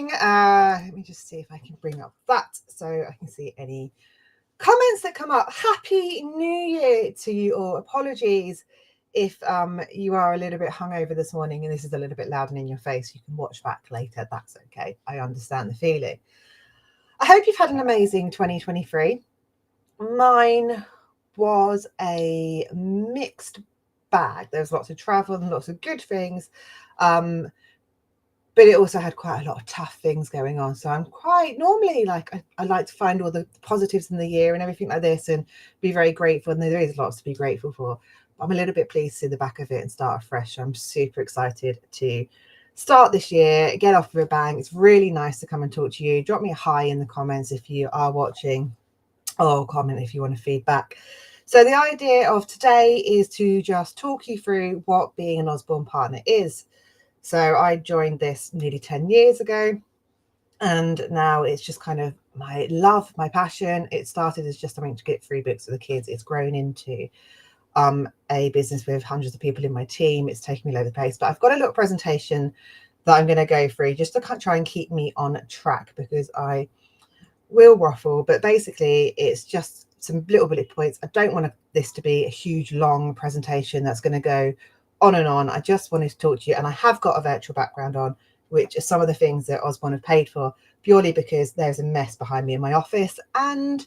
morning. Let me just see if I can bring up that so I can see any comments that come up. Happy New Year to you all. Apologies if you are a little bit hungover this morning and this is a little bit loud and in your face. You can watch back later. That's okay. I understand the feeling. I hope you've had an amazing 2023. Mine was a mixed bag. There was lots of travel and lots of good things. But it also had quite a lot of tough things going on. So I'm quite normally like, I like to find all the positives in the year and everything like this and be very grateful. And there is lots to be grateful for. I'm a little bit pleased to see the back of it and start afresh. I'm super excited to start this year, get off of a bang. It's really nice to come and talk to you. Drop me a hi in the comments if you are watching, or comment if you want to feedback. So the idea of today is to just talk you through what being an Usborne partner is. So I joined this nearly 10 years ago, and now it's just kind of my love, my passion. It started as just something to get free books for the kids. It's grown into a business with hundreds of people in my team. It's taken me all over the place, but I've got a little presentation that I'm going to go through just to try and keep me on track, because I will waffle, but basically it's just some little bullet points. I don't want this to be a huge long presentation that's going to go on and on. I just wanted to talk to you, and I have got a virtual background on, which are some of the things that Usborne have paid for, purely because there's a mess behind me in my office, and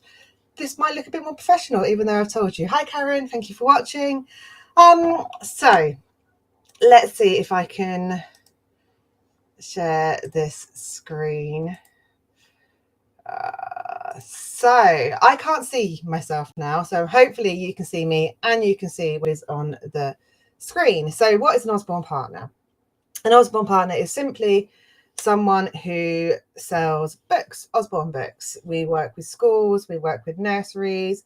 this might look a bit more professional, even though I've told you. Hi Karen, thank you for watching. So let's see if I can share this screen. So I can't see myself now, so hopefully you can see me and you can see what is on the screen. So what is an Usborne partner? An Usborne partner is simply someone who sells books, Usborne books. We work with schools, we work with nurseries,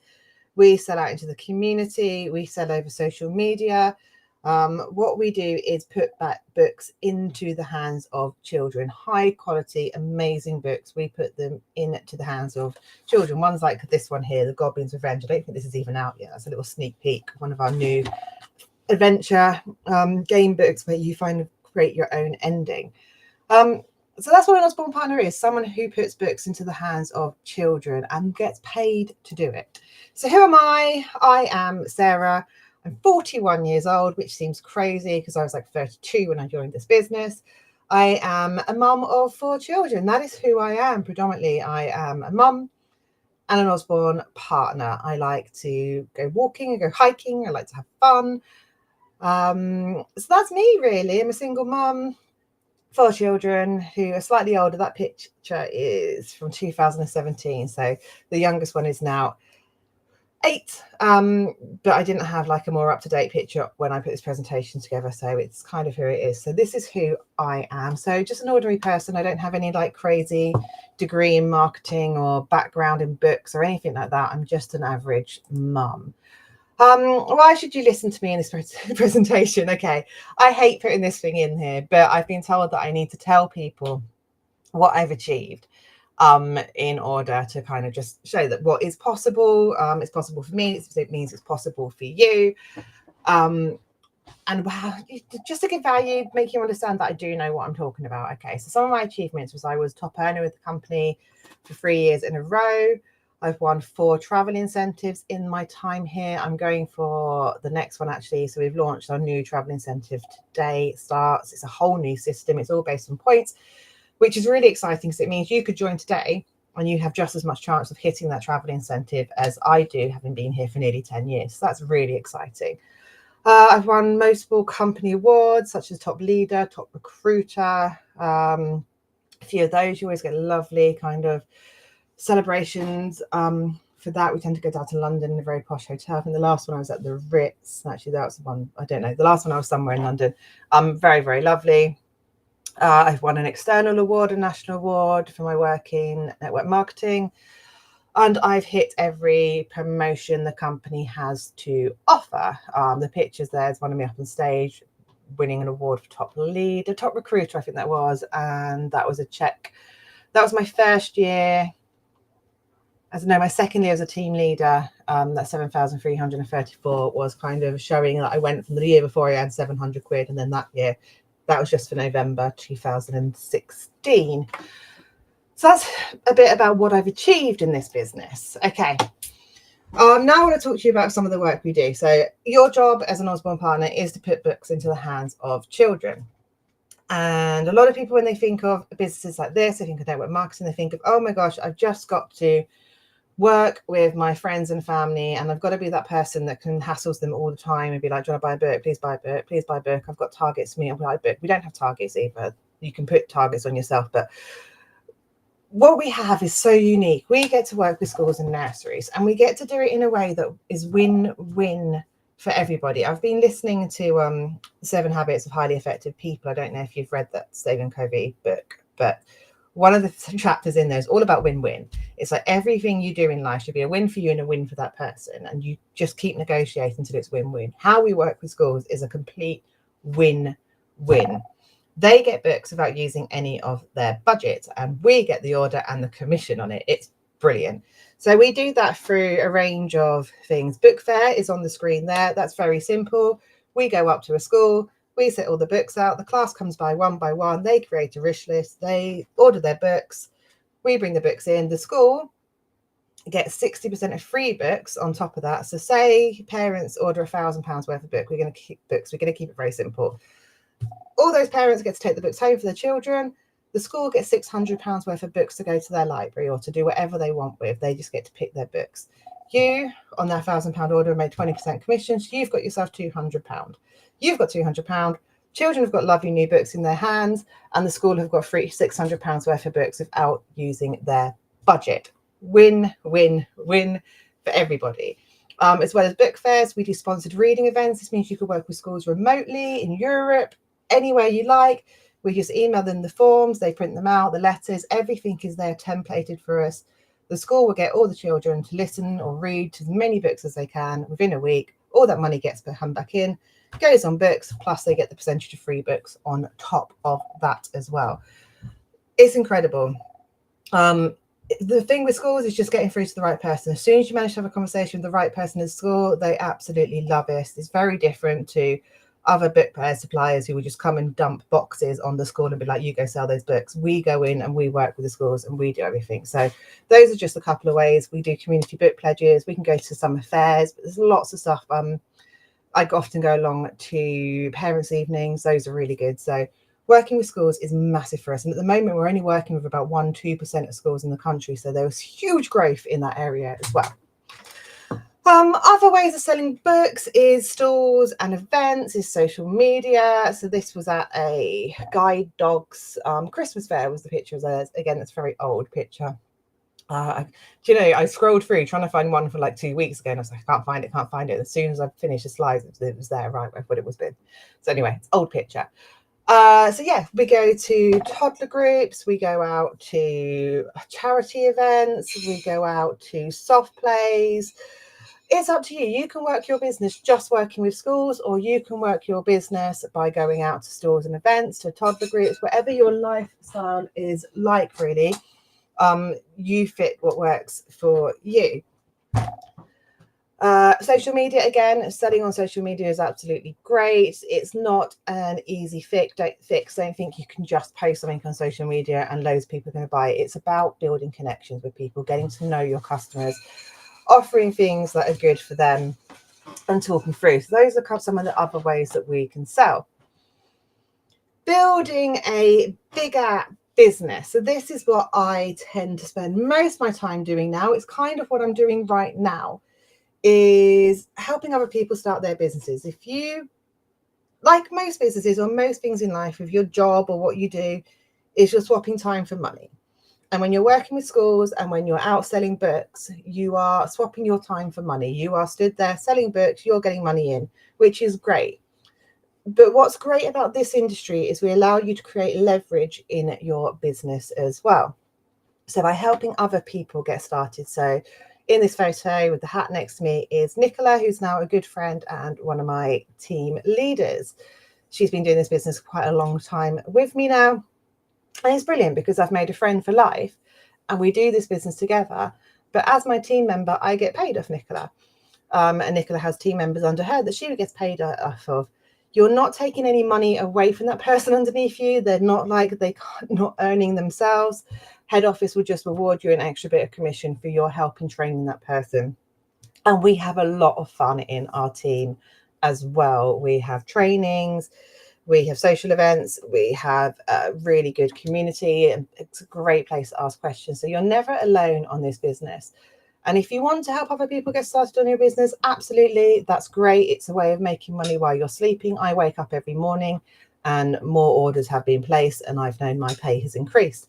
we sell out into the community, we sell over social media. What we do is put back books into the hands of children, high quality, amazing books. We put them into the hands of children. One's like this one here, The Goblin's Revenge. I don't think this is even out yet. That's a little sneak peek. One of our new adventure game books where you create your own ending. So that's what an Usborne partner is, someone who puts books into the hands of children and gets paid to do it. So who am I? I am Sarah. I'm 41 years old, which seems crazy because I was like 32 when I joined this business. I am a mum of 4 children. That is who I am predominantly. I am a mum and an Usborne partner. I like to go walking and go hiking. I like to have fun. So that's me really. I'm a single mum, 4 children who are slightly older. That picture is from 2017. So the youngest one is now 8, but I didn't have like a more up-to-date picture when I put this presentation together, so it's kind of who it is. So this is who I am. So just an ordinary person. I don't have any like crazy degree in marketing or background in books or anything like that. I'm just an average mum. Why should you listen to me in this presentation? Okay, I hate putting this thing in here, but I've been told that I need to tell people what I've achieved in order to kind of just show that what is possible. It's possible for me. It means it's possible for you. And wow, just to give value, make you understand that I do know what I'm talking about. Okay, so some of my achievements was I was top earner with the company for 3 years in a row. I've won 4 travel incentives in my time here. I'm going for the next one actually. So we've launched our new travel incentive today. Starts. It's a whole new system. It's all based on points, which is really exciting because it means you could join today and you have just as much chance of hitting that travel incentive as I do, having been here for nearly 10 years. So that's really exciting. I've won multiple company awards, such as top leader, top recruiter. A few of those, you always get lovely kind of celebrations. For that, we tend to go down to London in a very posh hotel. I think the last one I was at the Ritz. Actually, that was the one, I don't know. The last one I was somewhere in London. Very, very lovely. I've won an external award, a national award for my work in network marketing. And I've hit every promotion the company has to offer. The pictures there's one of me up on stage, winning an award for top leader, top recruiter, I think that was. And that was a check. That was my first year. My second year as a team leader. That 7,334 was kind of showing that I went from the year before I had 700 quid. And then that year, that was just for November 2016. So that's a bit about what I've achieved in this business. Okay. Now I want to talk to you about some of the work we do. So your job as an Usborne partner is to put books into the hands of children. And a lot of people, when they think of businesses like this, they think of network marketing, they think of, oh my gosh, I've just got to work with my friends and family, and I've got to be that person that can hassles them all the time and be like, do you want to buy a book? Please buy a book. Please buy a book. I've got targets to meet. I'll buy a book. We don't have targets either. You can put targets on yourself, but what we have is so unique. We get to work with schools and nurseries, and we get to do it in a way that is win-win for everybody. I've been listening to 7 Habits of Highly Effective People. I don't know if you've read that Stephen Covey book, but one of the chapters in there is all about win-win. It's like everything you do in life should be a win for you and a win for that person, and you just keep negotiating until it's win-win. How we work with schools is a complete win-win. They get books without using any of their budget, and we get the order and the commission on it. It's brilliant. So we do that through a range of things. Book fair is on the screen there. That's very simple. We go up to a school, we set all the books out, the class comes by one, they create a wish list, they order their books, we bring the books in, the school gets 60% of free books on top of that. So say parents order £1,000 worth of book, we're going to keep books, we're going to keep it very simple. All those parents get to take the books home for their children. The school gets £600 worth of books to go to their library or to do whatever they want with. They just get to pick their books. You, on that £1,000 order, made 20% commission. So you've got yourself £200. You've got £200. Children have got lovely new books in their hands, and the school have got free £600 worth of books without using their budget. Win, win, win for everybody. As well as book fairs, we do sponsored reading events. This means you can work with schools remotely in Europe, anywhere you like. We just email them the forms, they print them out, the letters, everything is there templated for us. The school will get all the children to listen or read to as many books as they can within a week. All that money gets come back in, goes on books, plus they get the percentage of free books on top of that as well. It's incredible. The thing with schools is just getting through to the right person. As soon as you manage to have a conversation with the right person in school, they absolutely love it. It's very different to other book fair suppliers who will just come and dump boxes on the school and be like, you go sell those books. We go in and we work with the schools and we do everything. So those are just a couple of ways. We do community book pledges. We can go to summer fairs, but there's lots of stuff. I often go along to parents' evenings. Those are really good. So working with schools is massive for us. And at the moment, we're only working with about 1-2% of schools in the country. So there was huge growth in that area as well. Other ways of selling books is stores and events, is social media. So this was at a guide dogs Christmas fair was the picture of theirs. Again, it's a very old picture. Do you know, I scrolled through trying to find one for like 2 weeks ago, and I was like, I can't find it. As soon as I finished the slides, it was there, right? I thought it was big. So anyway, it's old picture. So yeah, we go to toddler groups, we go out to charity events, we go out to soft plays. It's up to you. You can work your business just working with schools, or you can work your business by going out to stores and events, to toddler groups, whatever your lifestyle is like, really. You fit what works for you. Social media, again, selling on social media is absolutely great. It's not an easy fix. Don't think you can just post something on social media and loads of people are going to buy it. It's about building connections with people, getting to know your customers, offering things that are good for them and talking through. So those are some of the other ways that we can sell. Building a bigger business. So this is what I tend to spend most of my time doing now. It's kind of what I'm doing right now, is helping other people start their businesses. If you, like most businesses or most things in life, with your job or what you do, is you're swapping time for money. And when you're working with schools and when you're out selling books, you are swapping your time for money. You are stood there selling books, you're getting money in, which is great. But what's great about this industry is we allow you to create leverage in your business as well. So by helping other people get started. So in this photo with the hat next to me is Nicola, who's now a good friend and one of my team leaders. She's been doing this business quite a long time with me now. And it's brilliant because I've made a friend for life and we do this business together. But as my team member, I get paid off Nicola. And Nicola has team members under her that she gets paid off of. You're not taking any money away from that person underneath you. They're not like not earning themselves. Head office will just reward you an extra bit of commission for your help in training that person. And we have a lot of fun in our team as well. We have trainings, we have social events, we have a really good community, and it's a great place to ask questions. So you're never alone on this business. And if you want to help other people get started on your business, absolutely, that's great. It's a way of making money while you're sleeping. I wake up every morning and more orders have been placed, and I've known my pay has increased.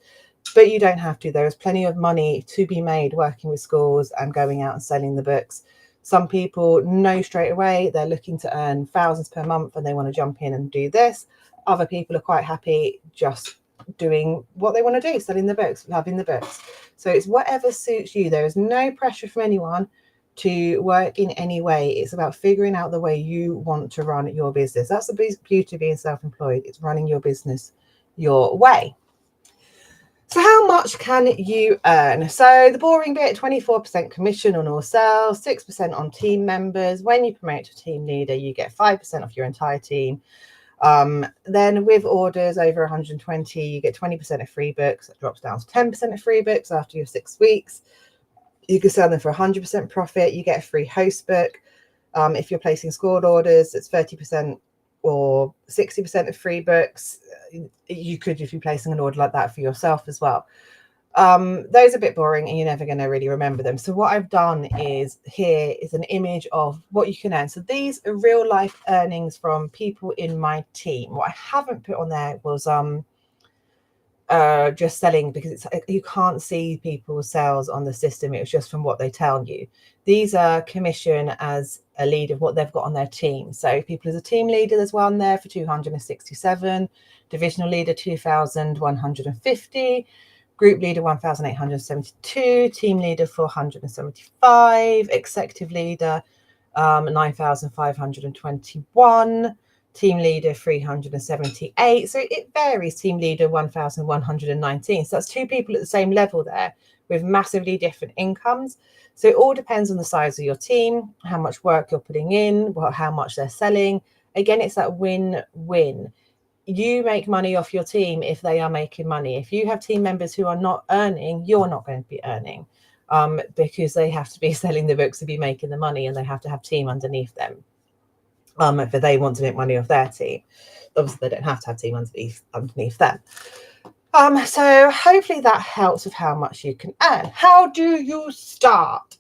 But you don't have to. There is plenty of money to be made working with schools and going out and selling the books. Some people know straight away they're looking to earn thousands per month and they want to jump in and do this. Other people are quite happy just doing what they want to do, selling the books, loving the books. So it's whatever suits you. There is no pressure from anyone to work in any way. It's about figuring out the way you want to run your business. That's the beauty of being self-employed. It's running your business your way. So how much can you earn? So the boring bit, 24% commission on all sales, 6% on team members. When you promote to team leader, you get 5% off your entire team. Then with orders over 120, you get 20% of free books. That drops down to 10% of free books after your 6 weeks. You can sell them for 100% profit. You get a free host book. If you're placing scored orders, it's 30% or 60% of free books. You could, if you're placing an order like that for yourself as well. Those are a bit boring and you're never going to really remember them. So what I've done is here is an image of what you can earn. So these are real life earnings from people in my team. What I haven't put on there was just selling, because you can't see people's sales on the system. It was just from what they tell you. These are commission as a lead of what they've got on their team. So people as a team leader, there's one there for 267, divisional leader 2,150, group leader 1,872, team leader 475, executive leader 9,521, team leader 378. So it varies. Team leader 1,119. So that's 2 people at the same level there with massively different incomes. So it all depends on the size of your team, how much work you're putting in, how much they're selling. Again, it's that win-win. You make money off your team if they are making money. If you have team members who are not earning, you're not going to be earning, because they have to be selling the books to be making the money, and they have to have team underneath them. If they want to make money off their team. Obviously, they don't have to have team underneath them. So hopefully that helps with how much you can earn. How do you start?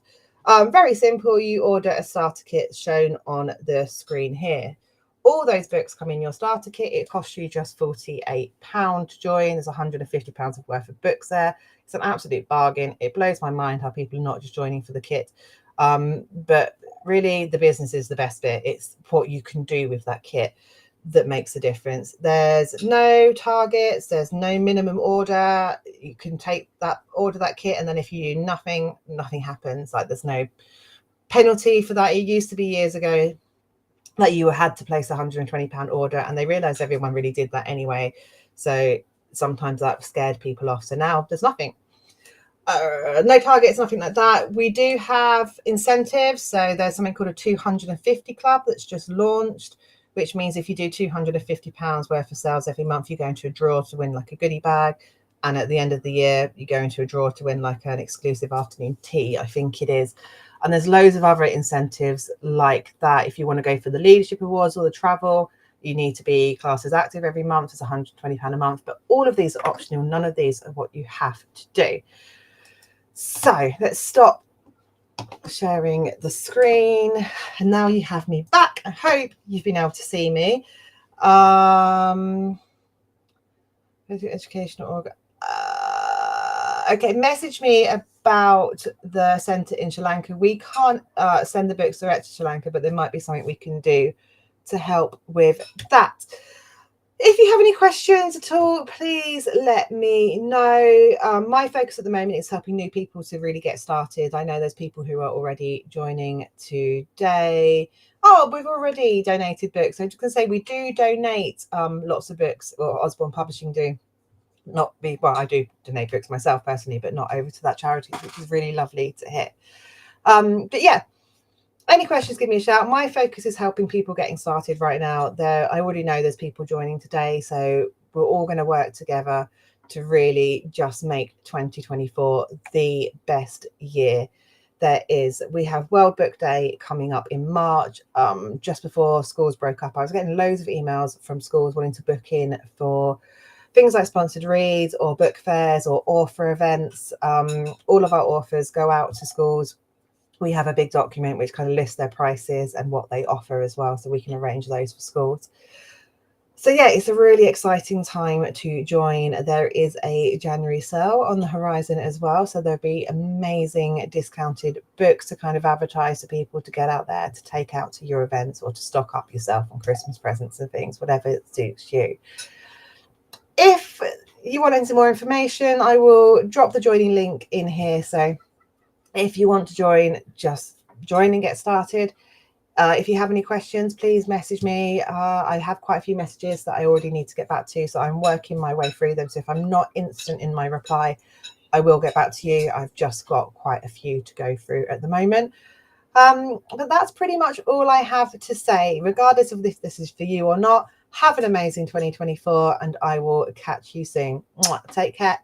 Very simple. You order a starter kit shown on the screen here. All those books come in your starter kit. It costs you just £48 to join. There's £150 worth of books there. It's an absolute bargain. It blows my mind how people are not just joining for the kit. But really, the business is the best bit. It's what you can do with that kit that makes a difference. There's no targets. There's no minimum order. You can order that kit, and then if you do nothing happens. Like, there's no penalty for that. It used to be years ago that you had to place a £120 order, and they realized everyone really did that anyway. So sometimes that scared people off. So now there's nothing. No targets, nothing like that. We do have incentives. So there's something called a 250 club that's just launched, which means if you do £250 worth of sales every month, you go into a draw to win like a goodie bag. And at the end of the year, you go into a draw to win like an exclusive afternoon tea, I think it is. And there's loads of other incentives like that. If you want to go for the leadership awards or the travel, you need to be classed as active every month. It's £120 a month. But all of these are optional. None of these are what you have to do. So let's stop sharing the screen. And now you have me back. I hope you've been able to see me. Educational org. Okay, message me about the centre in Sri Lanka. We can't send the books direct to Sri Lanka, but there might be something we can do to help with that. If you have any questions at all, please let me know. My focus at the moment is helping new people to really get started. I know there's people who are already joining today. Oh, we've already donated books. I'm just going to say we do donate lots of books, or Usborne Publishing do. I do donate books myself personally, but not over to that charity, which is really lovely to hear. But yeah. Any questions, give me a shout. My focus is helping people getting started right now. I already know there's people joining today, so we're all going to work together to really just make 2024 the best year there is. We have World Book Day coming up in March. Just before schools broke up, I was getting loads of emails from schools wanting to book in for things like sponsored reads or book fairs or author events. All of our authors go out to schools. We have a big document which kind of lists their prices and what they offer as well, so we can arrange those for schools. So yeah, it's a really exciting time to join. There is a January sale on the horizon as well, so there'll be amazing discounted books to kind of advertise to people to get out there to take out to your events or to stock up yourself on Christmas presents and things, whatever suits you. If you want some more information, I will drop the joining link in here. So if you want to join, just join and get started. If you have any questions, please message me. I have quite a few messages that I already need to get back to, so I'm working my way through them. So if I'm not instant in my reply, I will get back to you. I've just got quite a few to go through at the moment. But that's pretty much all I have to say, regardless of if this is for you or not. Have an amazing 2024, and I will catch you soon. Take care.